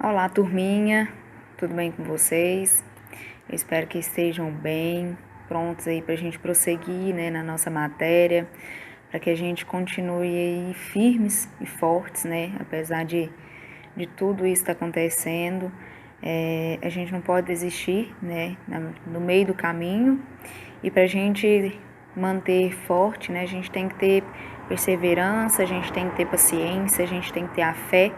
Olá, turminha, tudo bem com vocês? Eu espero que estejam bem, prontos aí para a gente prosseguir, né, na nossa matéria, para que a gente continue aí firmes e fortes, né, apesar de tudo isso estar acontecendo. A gente não pode desistir, né, no meio do caminho, e para a gente manter forte, né, a gente tem que ter perseverança, a gente tem que ter paciência, a gente tem que ter a fé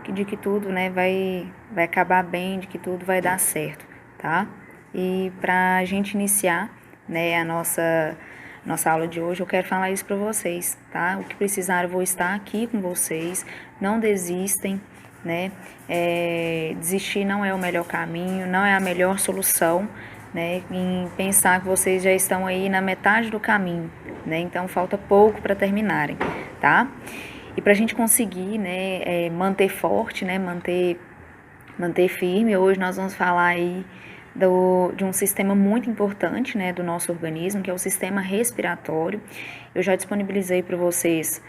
de que tudo, né, vai acabar bem, de que tudo vai dar certo, tá? E para a gente iniciar, né, a nossa aula de hoje, eu quero falar isso para vocês, tá? O que precisar, eu vou estar aqui com vocês. Não desistem, né? Desistir não é o melhor caminho, não é a melhor solução, né? Em pensar que vocês já estão aí na metade do caminho, né? Então falta pouco para terminarem, tá? E para a gente conseguir, né, manter forte, né, manter firme, hoje nós vamos falar aí de um sistema muito importante, né, do nosso organismo, que é o sistema respiratório. Eu já disponibilizei para vocês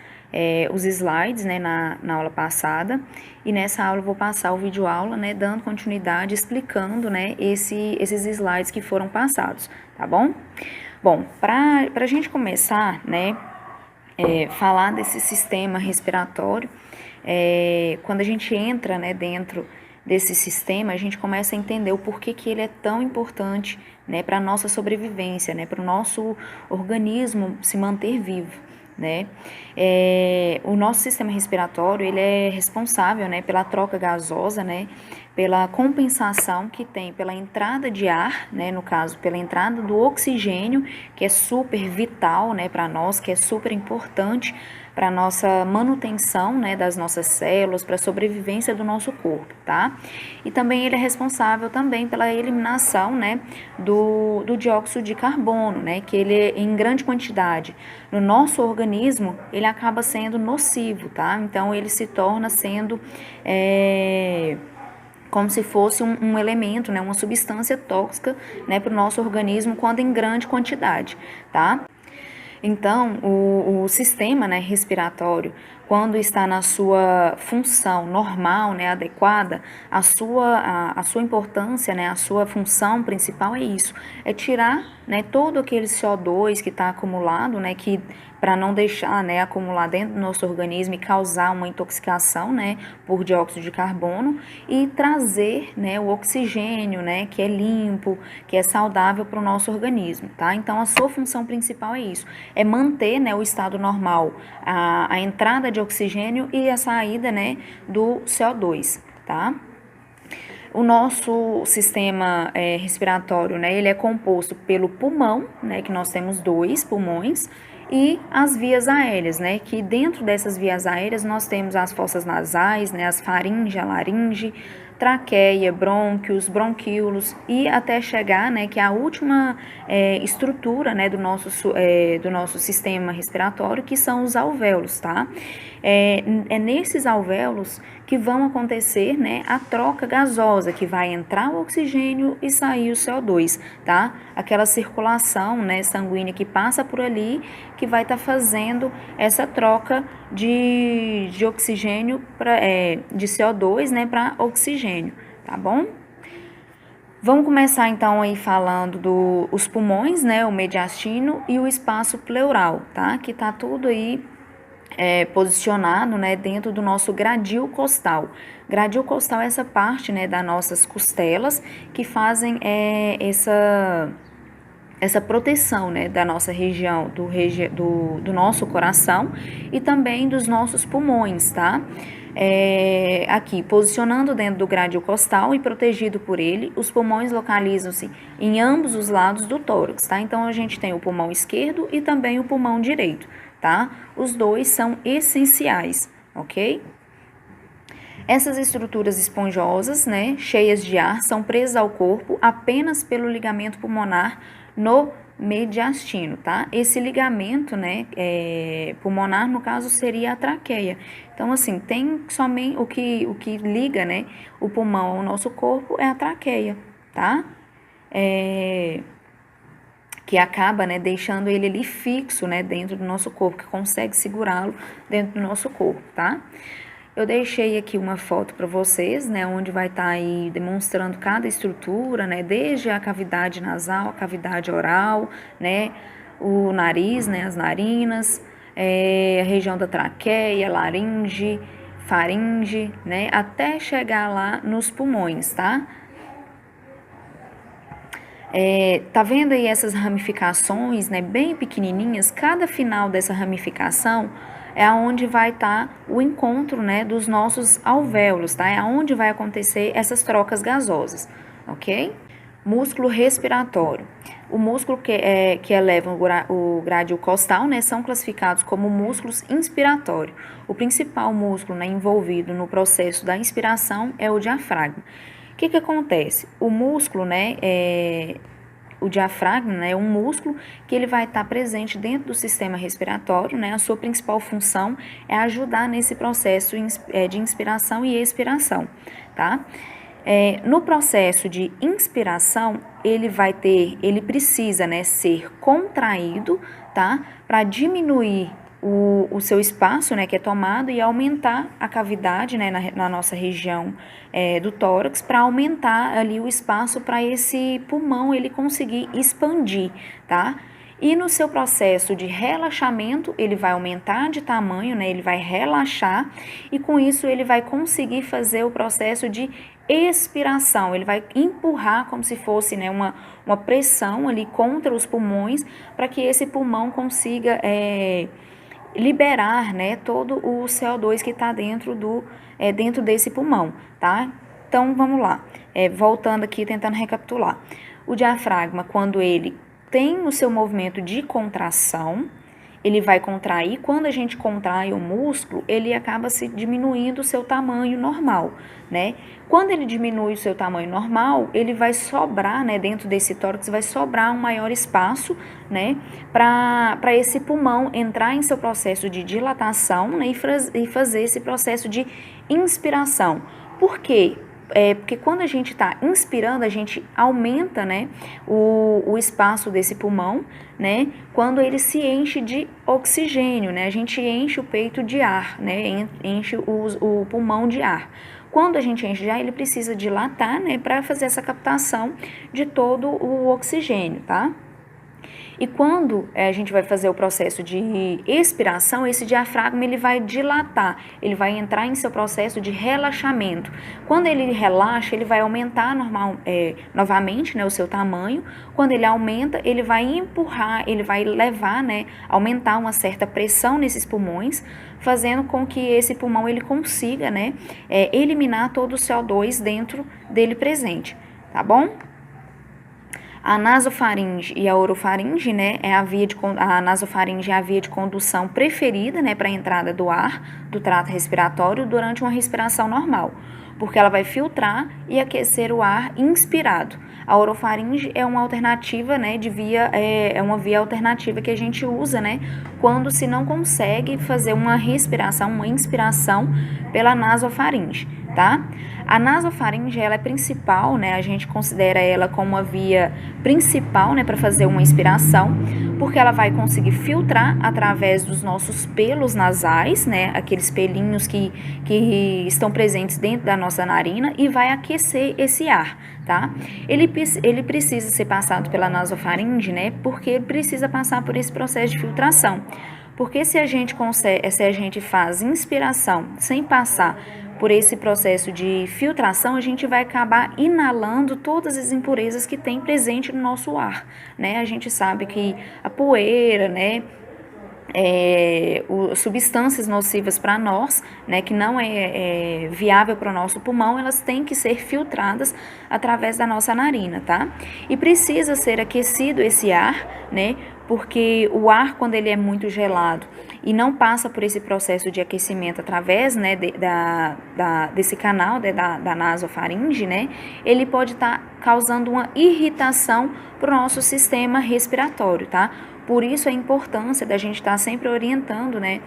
os slides, né, na aula passada, e nessa aula eu vou passar o vídeo aula, né, dando continuidade, explicando, né, esses slides que foram passados, tá bom? Bom, para a gente começar, né, falar desse sistema respiratório, quando a gente entra, né, dentro desse sistema, a gente começa a entender o porquê que ele é tão importante, né, para a nossa sobrevivência, né, para o nosso organismo se manter vivo, né? O nosso sistema respiratório, ele é responsável, né, pela troca gasosa, né, pela compensação que tem pela entrada de ar, né, no caso, pela entrada do oxigênio, que é super vital, né, para nós, que é super importante para a nossa manutenção, né, das nossas células, para a sobrevivência do nosso corpo, tá? E também ele é responsável também pela eliminação, né, do dióxido de carbono, né, que ele em grande quantidade no nosso organismo, ele acaba sendo nocivo, tá? Então ele se torna sendo como se fosse um elemento, né, uma substância tóxica, né, para o nosso organismo quando em grande quantidade, tá? Então, o sistema, né, respiratório, quando está na sua função normal, né, adequada, a sua importância, né, a sua função principal é isso, é tirar, né, todo aquele CO2 que está acumulado, né, que para não deixar, né, acumular dentro do nosso organismo e causar uma intoxicação, né, por dióxido de carbono, e trazer, né, o oxigênio, né, que é limpo, que é saudável para o nosso organismo, tá? Então, a sua função principal é isso, é manter, né, o estado normal, a entrada de oxigênio e a saída, né, do CO2, tá? O nosso sistema respiratório, né, ele é composto pelo pulmão, né, que nós temos 2 pulmões, e as vias aéreas, né, que dentro dessas vias aéreas nós temos as fossas nasais, né, as faringe, a laringe, traqueia, brônquios, bronquíolos e até chegar, né, que é a última estrutura, né, do nosso sistema respiratório, que são os alvéolos, tá? É nesses alvéolos que vão acontecer, né, a troca gasosa, que vai entrar o oxigênio e sair o CO2, tá? Aquela circulação, né, sanguínea que passa por ali, que vai estar fazendo essa troca de oxigênio, de CO2, né, para oxigênio, tá bom? Vamos começar então aí falando dos pulmões, né, o mediastino e o espaço pleural, tá? Que tá tudo aí posicionado, né, dentro do nosso gradil costal. Gradil costal é essa parte, né, das nossas costelas que fazem essa proteção, né, da nossa região, do nosso coração e também dos nossos pulmões, tá? Aqui, posicionando dentro do gradil costal e protegido por ele, os pulmões localizam-se em ambos os lados do tórax, tá? Então, a gente tem o pulmão esquerdo e também o pulmão direito, tá? Os dois são essenciais, ok? Essas estruturas esponjosas, né, cheias de ar, são presas ao corpo apenas pelo ligamento pulmonar no mediastino, tá? Esse ligamento, né, pulmonar, no caso, seria a traqueia. Então, assim, tem somente o que liga, né, o pulmão ao nosso corpo é a traqueia, tá? Que acaba, né, deixando ele ali fixo, né, dentro do nosso corpo, que consegue segurá-lo dentro do nosso corpo, tá? Eu deixei aqui uma foto para vocês, né, onde vai estar aí demonstrando cada estrutura, né, desde a cavidade nasal, a cavidade oral, né, o nariz, né, as narinas, a região da traqueia, laringe, faringe, né, até chegar lá nos pulmões, tá? Tá vendo aí essas ramificações, né, bem pequenininhas? Cada final dessa ramificação é aonde vai estar o encontro, né, dos nossos alvéolos, tá? É aonde vai acontecer essas trocas gasosas, ok? Músculo respiratório. O músculo que eleva o grádio costal, né, são classificados como músculos inspiratórios. O principal músculo, né, envolvido no processo da inspiração é o diafragma. O que acontece? O músculo, né, o diafragma, né, é um músculo que ele vai estar presente dentro do sistema respiratório, né, a sua principal função é ajudar nesse processo de inspiração e expiração, tá? No processo de inspiração, ele precisa, né, ser contraído, tá, para diminuir o seu espaço, né, que é tomado e aumentar a cavidade, né, na nossa região do tórax, para aumentar ali o espaço para esse pulmão ele conseguir expandir, tá? E no seu processo de relaxamento, ele vai aumentar de tamanho, né? Ele vai relaxar e com isso ele vai conseguir fazer o processo de expiração. Ele vai empurrar como se fosse, né, uma pressão ali contra os pulmões para que esse pulmão consiga liberar, né, todo o CO2 que está dentro desse pulmão, tá? Então, vamos lá. Voltando aqui, tentando recapitular. O diafragma, quando ele tem o seu movimento de contração, ele vai contrair. Quando a gente contrai o músculo, ele acaba se diminuindo o seu tamanho normal, né? Quando ele diminui o seu tamanho normal, ele vai sobrar, né, dentro desse tórax, vai sobrar um maior espaço, né, para esse pulmão entrar em seu processo de dilatação, né, e fazer esse processo de inspiração. Por quê? Porque quando a gente está inspirando, a gente aumenta, né, o espaço desse pulmão, né, quando ele se enche de oxigênio, né, a gente enche o peito de ar, né, enche o pulmão de ar. Quando a gente enche de ar, ele precisa dilatar, né, para fazer essa captação de todo o oxigênio, tá? E quando a gente vai fazer o processo de expiração, esse diafragma ele vai dilatar, ele vai entrar em seu processo de relaxamento. Quando ele relaxa, ele vai aumentar novamente, né, o seu tamanho. Quando ele aumenta, ele vai empurrar, ele vai levar, né, aumentar uma certa pressão nesses pulmões, fazendo com que esse pulmão ele consiga, né, eliminar todo o CO2 dentro dele presente, tá bom? A nasofaringe e a orofaringe, né, a nasofaringe é a via de condução preferida, né, para a entrada do ar do trato respiratório durante uma respiração normal, porque ela vai filtrar e aquecer o ar inspirado. A orofaringe é uma alternativa, né, é uma via alternativa que a gente usa, né, quando se não consegue fazer uma respiração, uma inspiração pela nasofaringe, tá? A nasofaringe, ela é principal, né, a gente considera ela como uma via principal, né, para fazer uma inspiração, porque ela vai conseguir filtrar através dos nossos pelos nasais, né, aqueles pelinhos que estão presentes dentro da nossa narina e vai aquecer esse ar, tá? Ele precisa ser passado pela nasofaringe, né, porque precisa passar por esse processo de filtração. Porque se a gente faz inspiração sem passar por esse processo de filtração, a gente vai acabar inalando todas as impurezas que tem presente no nosso ar, né? A gente sabe que a poeira, né, substâncias nocivas para nós, né, que não é viável para o nosso pulmão, elas têm que ser filtradas através da nossa narina, tá? E precisa ser aquecido esse ar, né, porque o ar, quando ele é muito gelado e não passa por esse processo de aquecimento através, né, desse canal, né, da nasofaringe, né, ele pode estar causando uma irritação para o nosso sistema respiratório, tá? Por isso a importância da gente estar sempre orientando, né,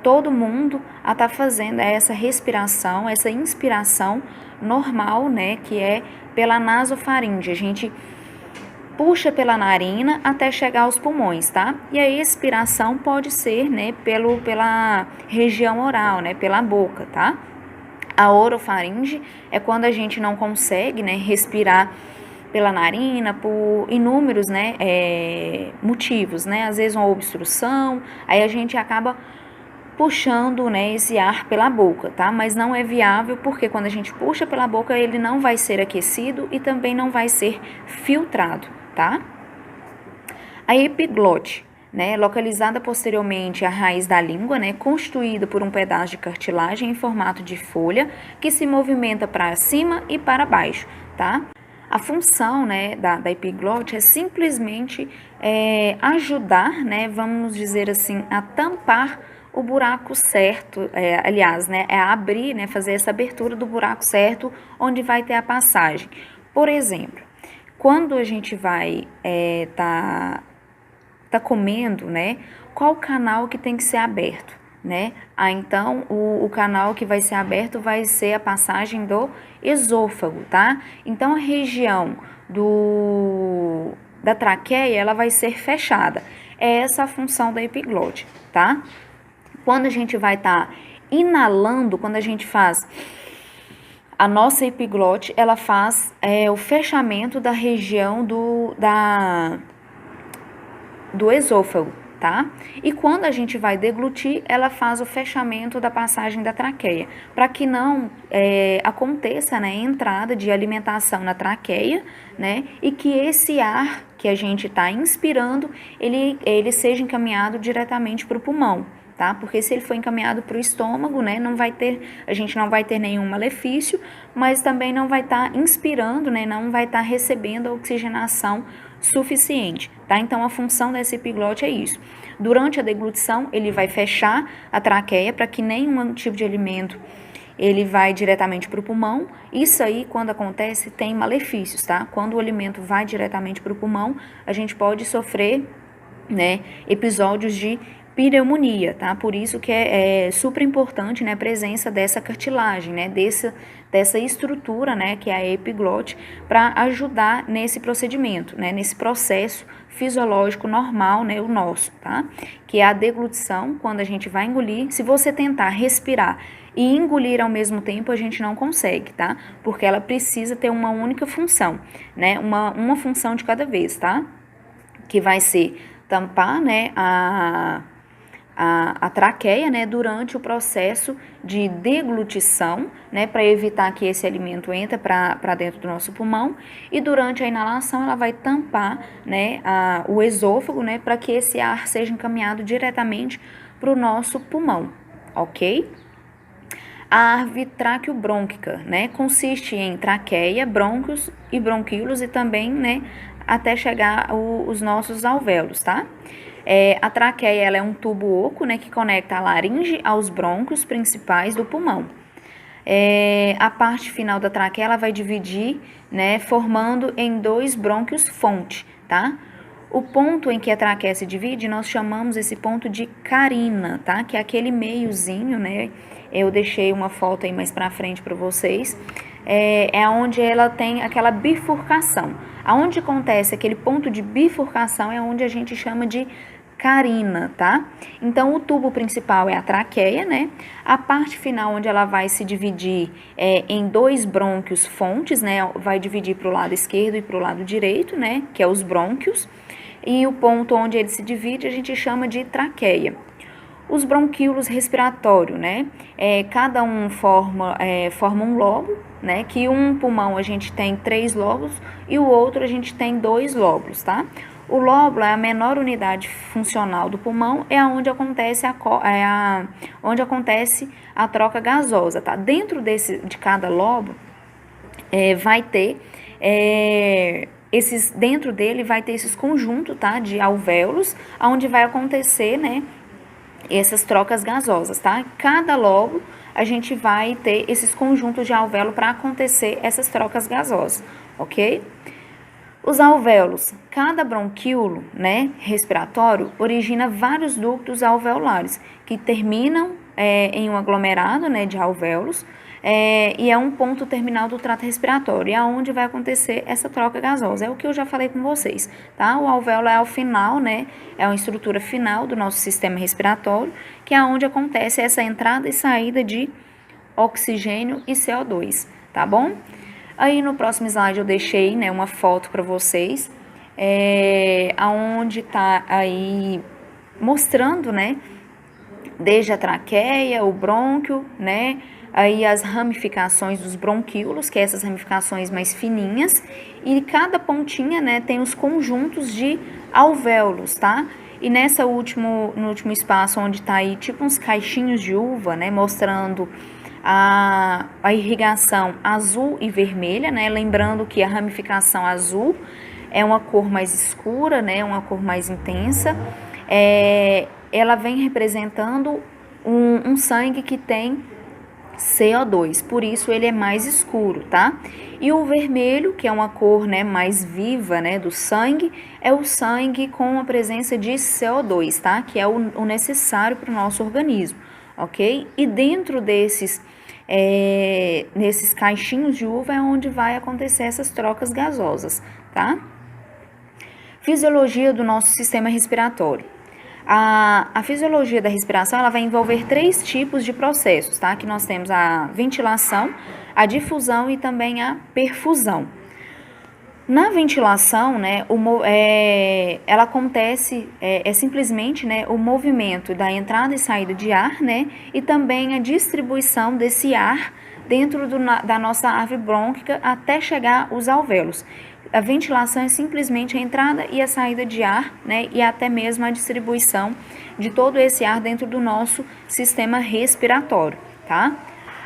todo mundo a estar fazendo essa respiração, essa inspiração normal, né, que é pela nasofaringe. A gente puxa pela narina até chegar aos pulmões, tá? E a expiração pode ser, né, pela região oral, né, pela boca, tá? A orofaringe é quando a gente não consegue, né, respirar pela narina por inúmeros, né, motivos, né? Às vezes uma obstrução, aí a gente acaba puxando, né, esse ar pela boca, tá? Mas não é viável porque quando a gente puxa pela boca ele não vai ser aquecido e também não vai ser filtrado, tá? A epiglote, né, localizada posteriormente à raiz da língua, né, constituída por um pedaço de cartilagem em formato de folha que se movimenta para cima e para baixo, tá? A função, né, da epiglote é simplesmente ajudar, né, vamos dizer assim, a tampar o buraco certo, aliás, né, é abrir, né, fazer essa abertura do buraco certo onde vai ter a passagem. Por exemplo, quando a gente vai tá comendo, né? Qual canal que tem que ser aberto, né? Então, o canal que vai ser aberto vai ser a passagem do esôfago, tá? Então, a região da traqueia, ela vai ser fechada. É essa a função da epiglote, tá? Quando a gente vai estar inalando, quando a gente faz a nossa epiglote, ela faz o fechamento da região do esôfago, tá? E quando a gente vai deglutir, ela faz o fechamento da passagem da traqueia, para que não aconteça, né, entrada de alimentação na traqueia, né? E que esse ar que a gente está inspirando, ele seja encaminhado diretamente para o pulmão. Tá? Porque se ele for encaminhado para o estômago, né, a gente não vai ter nenhum malefício, mas também não vai estar inspirando, né, não vai estar recebendo a oxigenação suficiente, tá? Então, a função dessa epiglote é isso. Durante a deglutição, ele vai fechar a traqueia para que nenhum tipo de alimento ele vai diretamente para o pulmão. Isso aí, quando acontece, tem malefícios, tá? Quando o alimento vai diretamente para o pulmão, a gente pode sofrer, né, episódios de pneumonia, tá? Por isso que é super importante, né, a presença dessa cartilagem, né, dessa estrutura, né, que é a epiglote, para ajudar nesse procedimento, né, nesse processo fisiológico normal, né, o nosso, tá? Que é a deglutição, quando a gente vai engolir. Se você tentar respirar e engolir ao mesmo tempo, a gente não consegue, tá? Porque ela precisa ter uma única função, né, uma função de cada vez, tá? Que vai ser tampar, né, a traqueia, né, durante o processo de deglutição, né, para evitar que esse alimento entre para dentro do nosso pulmão, e durante a inalação ela vai tampar, né, o esôfago, né, para que esse ar seja encaminhado diretamente para o nosso pulmão, ok? A árvore traqueobrônquica, né, consiste em traqueia, brônquios e bronquíolos e também, né, até chegar os nossos alvéolos, tá? A traqueia ela é um tubo oco, né, que conecta a laringe aos brônquios principais do pulmão. A parte final da traqueia ela vai dividir, né, formando em 2 brônquios fonte, tá? O ponto em que a traqueia se divide, nós chamamos esse ponto de carina, tá? Que é aquele meiozinho, né? Eu deixei uma foto aí mais pra frente para vocês. É onde ela tem aquela bifurcação. Aonde acontece aquele ponto de bifurcação é onde a gente chama de carina, tá? Então, o tubo principal é a traqueia, né? A parte final, onde ela vai se dividir em 2 brônquios fontes, né? Vai dividir para o lado esquerdo e para o lado direito, né? Que é os brônquios. E o ponto onde ele se divide a gente chama de traqueia. Os bronquíolos respiratórios, né? Cada um forma um lobo, né? Que um pulmão a gente tem 3 lóbulos e o outro a gente tem 2 lóbulos, tá? O lóbulo é a menor unidade funcional do pulmão, é onde acontece onde acontece a troca gasosa, tá? Dentro de cada lóbulo vai ter dentro dele vai ter esses conjuntos, tá? De alvéolos, onde vai acontecer, né? Essas trocas gasosas, tá? Cada lóbulo a gente vai ter esses conjuntos de alvéolo para acontecer essas trocas gasosas, ok? Os alvéolos, cada bronquíolo, né, respiratório, origina vários ductos alveolares que terminam em um aglomerado, né, de alvéolos e é um ponto terminal do trato respiratório, e é onde vai acontecer essa troca gasosa. É o que eu já falei com vocês, tá? O alvéolo é o final, né, é uma estrutura final do nosso sistema respiratório, que é onde acontece essa entrada e saída de oxigênio e CO2, tá bom? Aí no próximo slide eu deixei, né, uma foto para vocês, aonde tá aí mostrando, né, desde a traqueia, o brônquio, né, aí as ramificações dos bronquíolos, que é essas ramificações mais fininhas, e cada pontinha, né, tem os conjuntos de alvéolos, tá? E no último espaço, onde tá aí tipo uns caixinhos de uva, né, mostrando a irrigação azul e vermelha, né, lembrando que a ramificação azul é uma cor mais escura, né, uma cor mais intensa, ela vem representando um sangue que tem CO2, por isso ele é mais escuro, tá? E o vermelho, que é uma cor, né, mais viva, né, do sangue, é o sangue com a presença de CO2, tá? Que é o necessário para o nosso organismo, ok? E dentro nesses caixinhos de uva é onde vai acontecer essas trocas gasosas, tá? Fisiologia do nosso sistema respiratório. A fisiologia da respiração, ela vai envolver 3 tipos de processos, tá? Que nós temos a ventilação, a difusão e também a perfusão. Na ventilação, né, ela acontece, simplesmente, né, o movimento da entrada e saída de ar, né, e também a distribuição desse ar dentro da nossa árvore brônquica até chegar aos alvéolos. A ventilação é simplesmente a entrada e a saída de ar, né, e até mesmo a distribuição de todo esse ar dentro do nosso sistema respiratório, tá?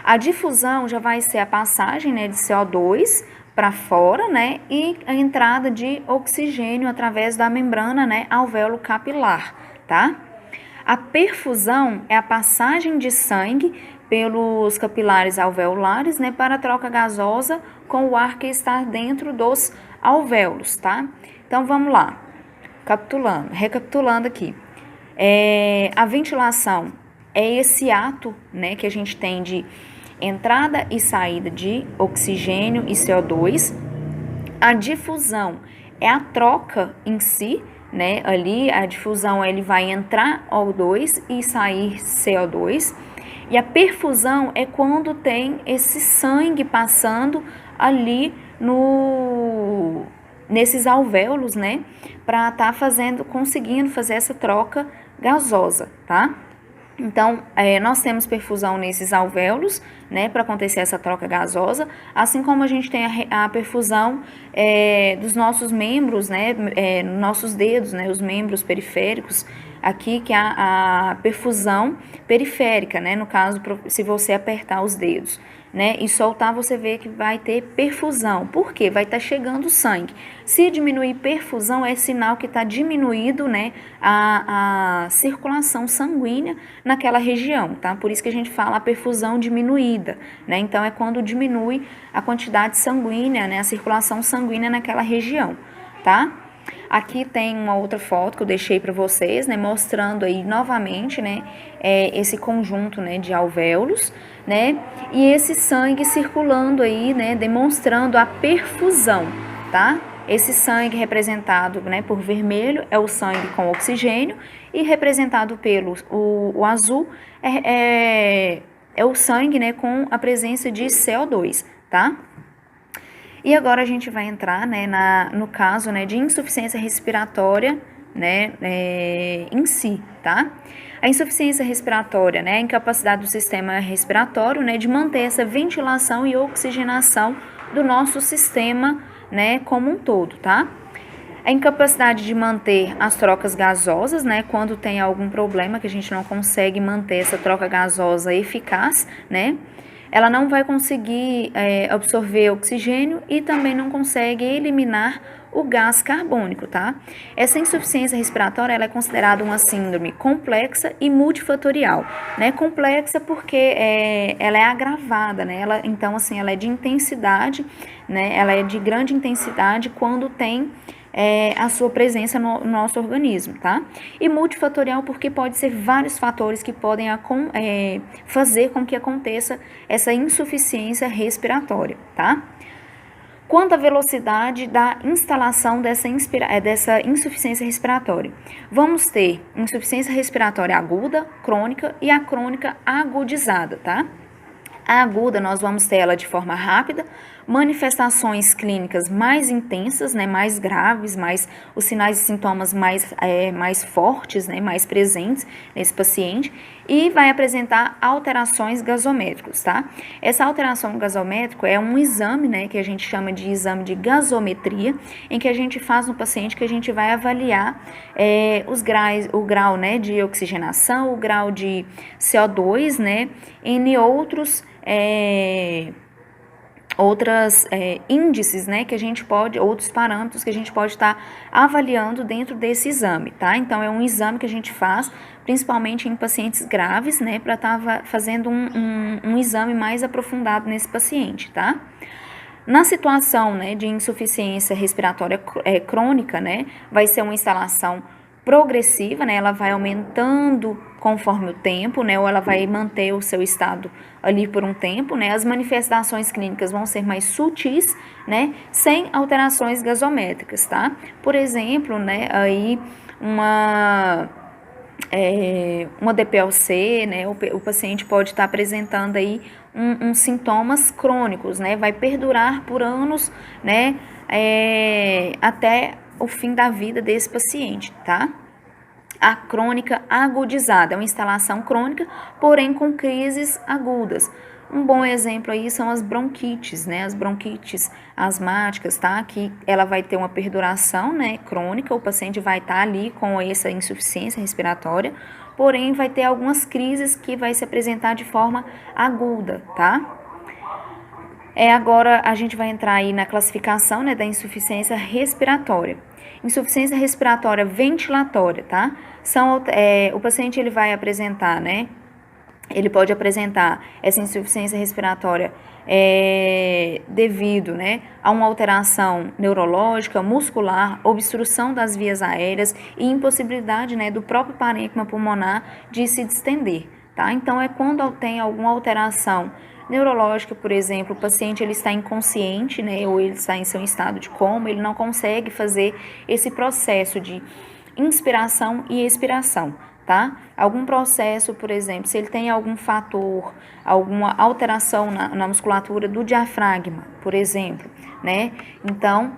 A difusão já vai ser a passagem, né, de CO2 para fora, né, e a entrada de oxigênio através da membrana, né, alvéolo capilar, tá? A perfusão é a passagem de sangue pelos capilares alveolares, né, para a troca gasosa com o ar que está dentro dos alvéolos, tá? Então, vamos lá, recapitulando aqui. A ventilação é esse ato, né, que a gente tem de entrada e saída de oxigênio e CO2. A difusão é a troca em si, né? Ali a difusão ele vai entrar O2 e sair CO2. E a perfusão é quando tem esse sangue passando ali nesses alvéolos, né? Para estar conseguindo fazer essa troca gasosa, tá? Então, nós temos perfusão nesses alvéolos, né, para acontecer essa troca gasosa, assim como a gente tem a perfusão dos nossos membros, né, nossos dedos, né, os membros periféricos, aqui que é a perfusão periférica, né, no caso, se você apertar os dedos, né, e soltar, você vê que vai ter perfusão. Por quê? Vai estar chegando sangue. Se diminuir perfusão, é sinal que está diminuído, né, a circulação sanguínea naquela região, tá? Por isso que a gente fala a perfusão diminuída, né? Então, é quando diminui a quantidade sanguínea, né, a circulação sanguínea naquela região, tá? Aqui tem uma outra foto que eu deixei para vocês, né, mostrando aí novamente, né, esse conjunto, né, de alvéolos, né, e esse sangue circulando aí, né, demonstrando a perfusão, tá? Esse sangue representado, né, por vermelho é o sangue com oxigênio e representado pelo o azul é o sangue, né, com a presença de CO2, tá? E agora a gente vai entrar, né, no caso, né, de insuficiência respiratória, né, em si, tá? A insuficiência respiratória, né, a incapacidade do sistema respiratório, né, de manter essa ventilação e oxigenação do nosso sistema, né, como um todo, tá? A incapacidade de manter as trocas gasosas, né, quando tem algum problema que a gente não consegue manter essa troca gasosa eficaz, né? Ela não vai conseguir absorver oxigênio e também não consegue eliminar o gás carbônico, tá? Essa insuficiência respiratória, ela é considerada uma síndrome complexa e multifatorial, né? Complexa porque ela é agravada, né? Então, assim, ela é de intensidade, né? Ela é de grande intensidade quando tem a sua presença no nosso organismo, tá? E multifatorial porque pode ser vários fatores que podem fazer com que aconteça essa insuficiência respiratória, tá? Quanto à velocidade da instalação dessa insuficiência respiratória, vamos ter insuficiência respiratória aguda, crônica e a crônica agudizada, tá? A aguda, nós vamos ter ela de forma rápida, manifestações clínicas mais intensas, né, mais graves, os sinais e sintomas mais fortes, né, mais presentes nesse paciente, e vai apresentar alterações gasométricas, tá? Essa alteração gasométrica é um exame, né, que a gente chama de exame de gasometria, em que a gente faz no paciente, que a gente vai avaliar o grau, né, de oxigenação, o grau de CO2, né, entre outros índices, né, que a gente pode, outros parâmetros que a gente pode estar avaliando dentro desse exame, tá? Então, é um exame que a gente faz, principalmente em pacientes graves, né, para estar fazendo um exame mais aprofundado nesse paciente, tá? Na situação, né, de insuficiência respiratória crônica, né, vai ser uma instalação progressiva, né, ela vai aumentando conforme o tempo, né, ou ela vai manter o seu estado ali por um tempo, né, as manifestações clínicas vão ser mais sutis, né, sem alterações gasométricas, tá? Por exemplo, né, aí uma DPLC, né, o paciente pode estar apresentando aí uns sintomas crônicos, né, vai perdurar por anos, né, até o fim da vida desse paciente, tá? A crônica agudizada, é uma instalação crônica, porém com crises agudas. Um bom exemplo aí são as bronquites, né? As bronquites asmáticas, tá? Que ela vai ter uma perduração, né, crônica, o paciente vai estar ali com essa insuficiência respiratória, porém vai ter algumas crises que vai se apresentar de forma aguda, tá? Agora a gente vai entrar aí na classificação, né, da insuficiência respiratória. Insuficiência respiratória ventilatória, tá? O paciente ele vai apresentar, né? Ele pode apresentar essa insuficiência respiratória devido, né, a uma alteração neurológica, muscular, obstrução das vias aéreas e impossibilidade, né, do próprio parênquima pulmonar de se distender, tá? Então, é quando tem alguma alteração neurológica, por exemplo, o paciente ele está inconsciente, né, ou ele está em seu estado de coma, ele não consegue fazer esse processo de inspiração e expiração, tá? Algum processo, por exemplo, se ele tem algum fator, alguma alteração na musculatura do diafragma, por exemplo, né? Então,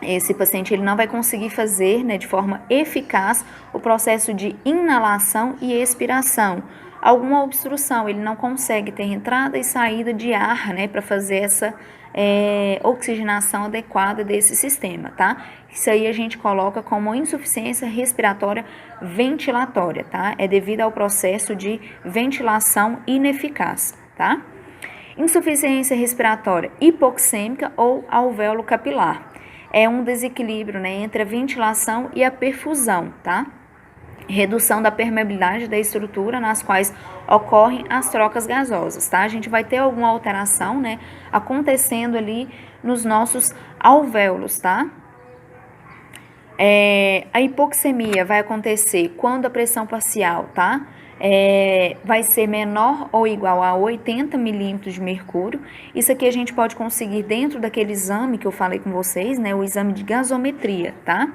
esse paciente ele não vai conseguir fazer, né, de forma eficaz o processo de inalação e expiração. Alguma obstrução, ele não consegue ter entrada e saída de ar, né, para fazer essa oxigenação adequada desse sistema, tá? Isso aí a gente coloca como insuficiência respiratória ventilatória, tá? É devido ao processo de ventilação ineficaz, tá? Insuficiência respiratória hipoxêmica ou alvéolo capilar. É um desequilíbrio, né, entre a ventilação e a perfusão, tá? Redução da permeabilidade da estrutura nas quais ocorrem as trocas gasosas, tá? A gente vai ter alguma alteração, né, acontecendo ali nos nossos alvéolos, tá? A hipoxemia vai acontecer quando a pressão parcial, tá? Vai ser menor ou igual a 80 milímetros de mercúrio. Isso aqui a gente pode conseguir dentro daquele exame que eu falei com vocês, né? O exame de gasometria, tá?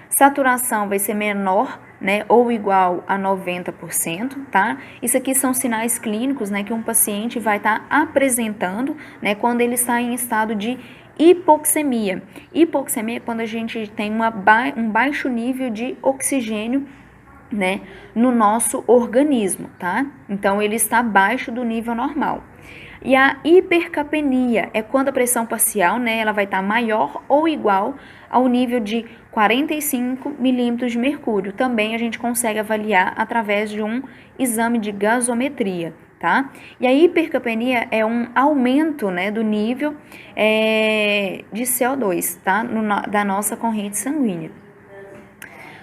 Saturação vai ser menor, né, ou igual a 90%, tá? Isso aqui são sinais clínicos, né, que um paciente vai estar apresentando, né, quando ele está em estado de hipoxemia. Hipoxemia é quando a gente tem um baixo nível de oxigênio, né, no nosso organismo, tá? Então, ele está abaixo do nível normal. E a hipercapnia é quando a pressão parcial, né, ela vai estar maior ou igual ao nível de 45 milímetros de mercúrio. Também a gente consegue avaliar através de um exame de gasometria, tá? E a hipercapnia é um aumento, né, do nível de CO2, tá? Da nossa corrente sanguínea.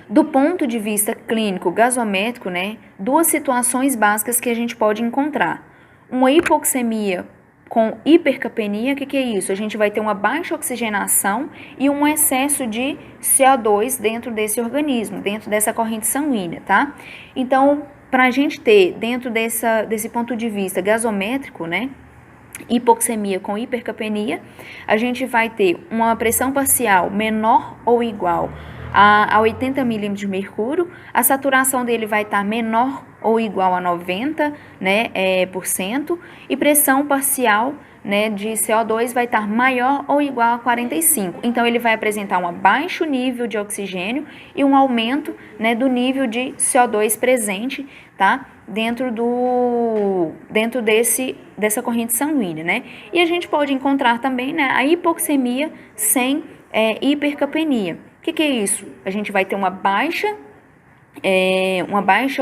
Do ponto de vista clínico gasométrico, né, duas situações básicas que a gente pode encontrar. Uma hipoxemia com hipercapnia, o que é isso? A gente vai ter uma baixa oxigenação e um excesso de CO2 dentro desse organismo, dentro dessa corrente sanguínea, tá? Então, para a gente ter, dentro desse ponto de vista gasométrico, né, hipoxemia com hipercapnia, a gente vai ter uma pressão parcial menor ou igual a 80 milímetros de mercúrio, a saturação dele vai estar menor ou igual a 90, né, por cento, e pressão parcial, né, de CO2 vai estar maior ou igual a 45. Então, ele vai apresentar um baixo nível de oxigênio e um aumento, né, do nível de CO2 presente, tá, dentro dessa corrente sanguínea, né? E a gente pode encontrar também, né, a hipoxemia sem hipercapnia. O que é isso? A gente vai ter uma baixa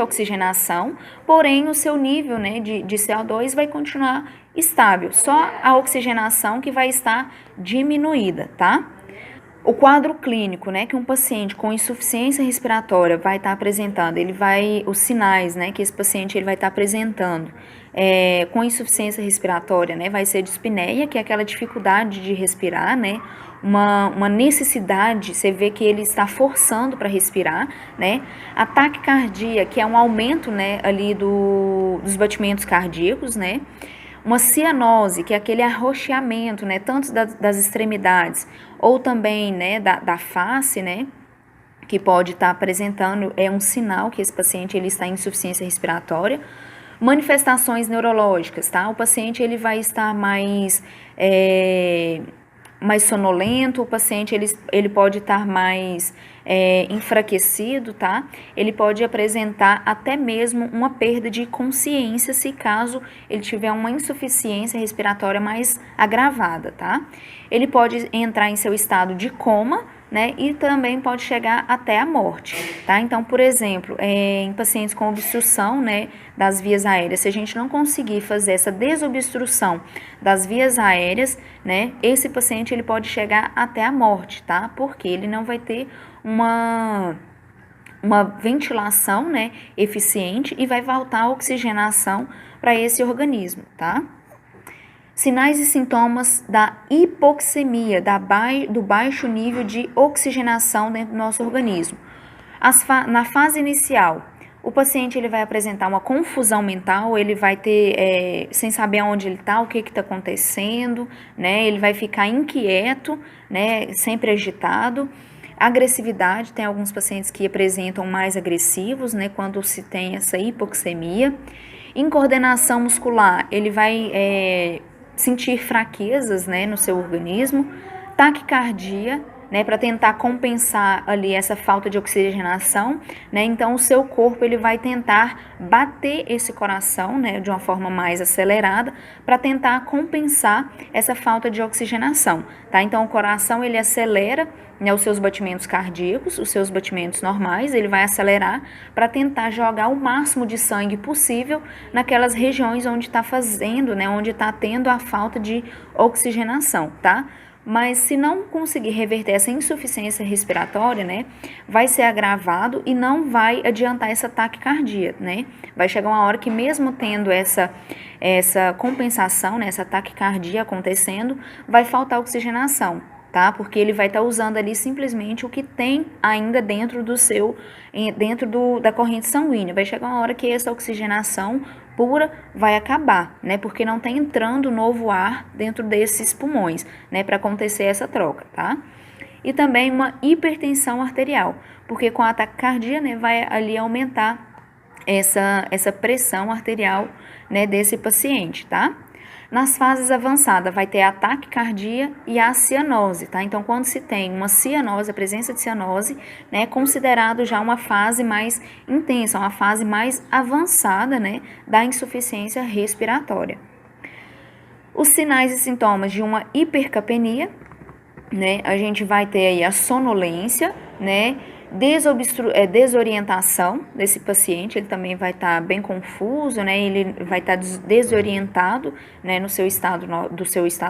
oxigenação, porém o seu nível, né, de CO2 vai continuar estável, só a oxigenação que vai estar diminuída, tá? O quadro clínico, né, que um paciente com insuficiência respiratória vai estar apresentando, os sinais, né, que esse paciente ele vai estar apresentando com insuficiência respiratória, né, vai ser dispneia, que é aquela dificuldade de respirar, né, uma necessidade, você vê que ele está forçando para respirar, né, a taquicardia, que é um aumento, né, ali dos batimentos cardíacos, né, uma cianose, que é aquele arroxeamento, né, tanto das extremidades ou também, né, da face, né, que pode estar apresentando, é um sinal que esse paciente ele está em insuficiência respiratória. Manifestações neurológicas, tá? O paciente ele vai estar mais sonolento, o paciente ele pode estar mais enfraquecido, tá? Ele pode apresentar até mesmo uma perda de consciência se caso ele tiver uma insuficiência respiratória mais agravada, tá? Ele pode entrar em seu estado de coma, né? E também pode chegar até a morte, tá? Então, por exemplo, em pacientes com obstrução, né, das vias aéreas, se a gente não conseguir fazer essa desobstrução das vias aéreas, né, esse paciente ele pode chegar até a morte, tá? Porque ele não vai ter uma ventilação, né, eficiente e vai faltar a oxigenação para esse organismo, tá? Sinais e sintomas da hipoxemia, do baixo nível de oxigenação dentro do nosso organismo. Na fase inicial, o paciente ele vai apresentar uma confusão mental, ele vai ter, sem saber onde ele está, o que está acontecendo, né? Ele vai ficar inquieto, né? Sempre agitado. Agressividade, tem alguns pacientes que apresentam mais agressivos, né? Quando se tem essa hipoxemia. Incoordenação muscular, ele vai sentir fraquezas, né, no seu organismo. Taquicardia, né, para tentar compensar ali essa falta de oxigenação, né? Então o seu corpo ele vai tentar bater esse coração, né, de uma forma mais acelerada para tentar compensar essa falta de oxigenação, tá? Então o coração ele acelera, né, os seus batimentos cardíacos, os seus batimentos normais, ele vai acelerar para tentar jogar o máximo de sangue possível naquelas regiões onde está fazendo, né, onde está tendo a falta de oxigenação, tá? Mas se não conseguir reverter essa insuficiência respiratória, né, vai ser agravado e não vai adiantar essa taquicardia, né? Vai chegar uma hora que mesmo tendo essa compensação, né, essa taquicardia acontecendo, vai faltar oxigenação, tá? Porque ele vai estar usando ali simplesmente o que tem ainda dentro da corrente sanguínea. Vai chegar uma hora que essa oxigenação pura vai acabar, né? Porque não está entrando novo ar dentro desses pulmões, né? Para acontecer essa troca, tá? E também uma hipertensão arterial, porque com a taquicardia, né, vai ali aumentar essa pressão arterial, né, desse paciente, tá? Nas fases avançadas vai ter a taquicardia e a cianose, tá? Então, quando se tem uma cianose, a presença de cianose, né, é considerado já uma fase mais intensa, uma fase mais avançada, né, da insuficiência respiratória. Os sinais e sintomas de uma hipercapnia, né, a gente vai ter aí a sonolência, né, desorientação desse paciente, ele também vai estar bem confuso, né, ele vai estar desorientado, né, do seu estado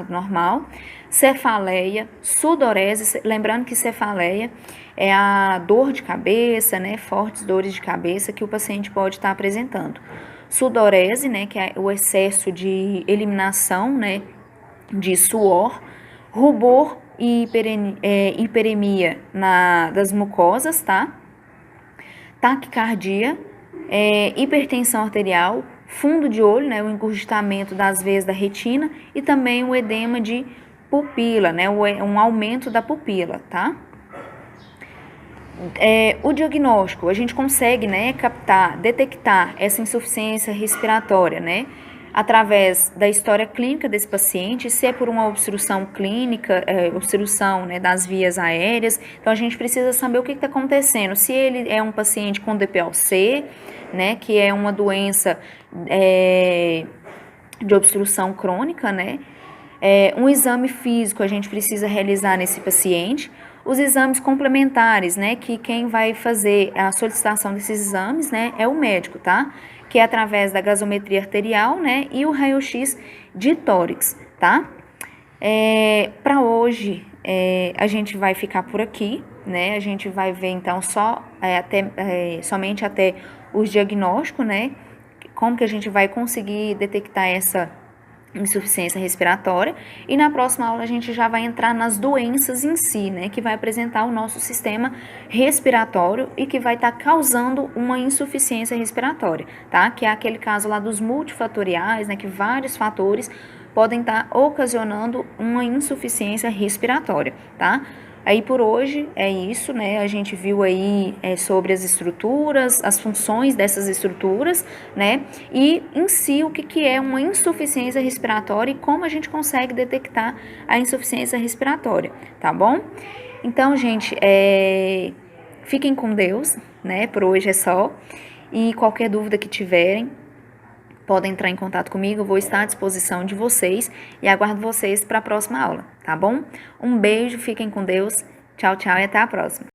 normal. Cefaleia, sudorese, lembrando que cefaleia é a dor de cabeça, né, fortes dores de cabeça que o paciente pode estar apresentando. Sudorese, né, que é o excesso de eliminação, né, de suor. Rubor e hiperemia das mucosas, tá? Taquicardia, hipertensão arterial, fundo de olho, né? O engurgitamento das veias da retina e também o edema de pupila, né? Um aumento da pupila, tá? O diagnóstico, a gente consegue, né, detectar essa insuficiência respiratória, né, através da história clínica desse paciente, se é por uma obstrução clínica, obstrução, né, das vias aéreas. Então a gente precisa saber o que está acontecendo. Se ele é um paciente com DPLC, né, que é uma doença de obstrução crônica, né, um exame físico a gente precisa realizar nesse paciente. Os exames complementares, né, que quem vai fazer a solicitação desses exames, né, é o médico, tá? Que é através da gasometria arterial, né, e o raio-x de tórax, tá? Para hoje, a gente vai ficar por aqui, né? A gente vai ver então somente até os diagnósticos, né? Como que a gente vai conseguir detectar essa insuficiência respiratória, e na próxima aula a gente já vai entrar nas doenças em si, né, que vai apresentar o nosso sistema respiratório e que vai estar causando uma insuficiência respiratória, tá? Que é aquele caso lá dos multifatoriais, né, que vários fatores podem estar ocasionando uma insuficiência respiratória, tá? Aí por hoje é isso, né? A gente viu aí sobre as estruturas, as funções dessas estruturas, né? E em si o que é uma insuficiência respiratória e como a gente consegue detectar a insuficiência respiratória, tá bom? Então, gente, fiquem com Deus, né? Por hoje é só. E qualquer dúvida que tiverem, podem entrar em contato comigo, eu vou estar à disposição de vocês e aguardo vocês para a próxima aula, tá bom? Um beijo, fiquem com Deus, tchau, tchau e até a próxima.